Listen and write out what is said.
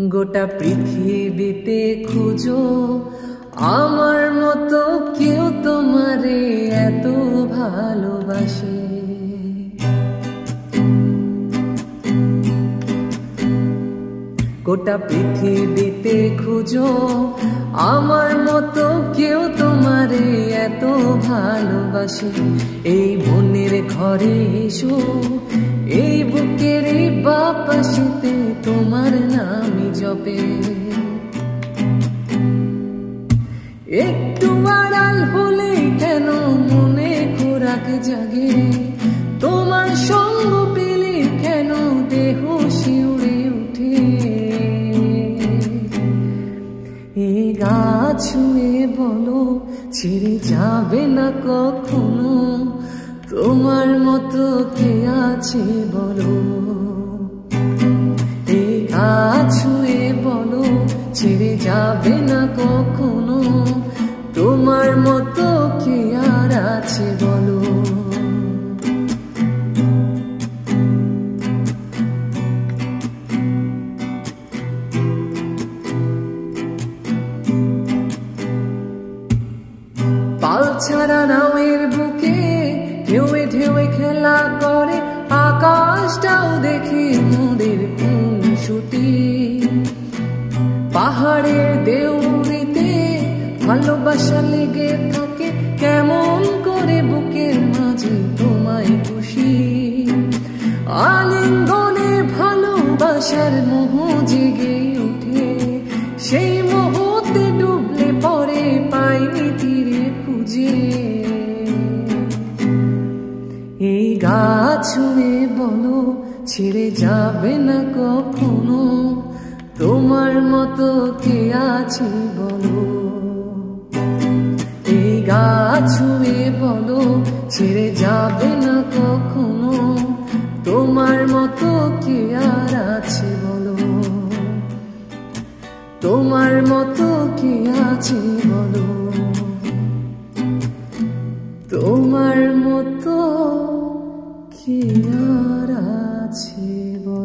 গোটা পৃথিবীতে খুঁজো আমার মতো কেউ তোমারে এত ভালোবাসে। গোটা পৃথিবীতে খুঁজো আমার মতো কেউ তোমারে এত ভালোবাসে। এই মনের ঘরে এসো, এই বুকের বাপাশিতে তোমার নামই জপে। একটু আড়াল হলে কেন মনে খোরাক জাগে, তোমার সঙ্গ পেলে কেন দেহ শিউরে উঠে। এই গা ছুঁয়ে বলো ছেড়ে যাবে না কখনো, তোমার মতো কে আছে বলো। এই গা ছুঁয়ে বলো ছেড়ে যাবে না কখনো, তোমার মতো কে আর আছে বলো। পাল ছাড়া নাওয়ের বুকে ঢেউয়ে ঢেউয়ে খেলা করে, আকাশটাও দেখি মোদের খুনসুটি। পাহাড়ের দেউরিতে ভালোবাসা লেগে থাকে, কেমন করে বুকের মাঝে তোমায় খুশি। আলিঙ্গনে ভালোবাসার মোহ জেগে উঠে, সেই মোহতে ডুবলে পরে পাইনি তীরে খুঁজে। এই গা ছুঁয়ে বলো ছেড়ে যাবে না কখনো, তোমার মতো কে আছে বলো। এই গা ছুঁয়ে বলো ছেড়ে যাবে না কখনো, তোমার মতো কে আর আছে বলো। তোমার মতো কে আছে বলো, তোমার মতো কে আর আছে বলো।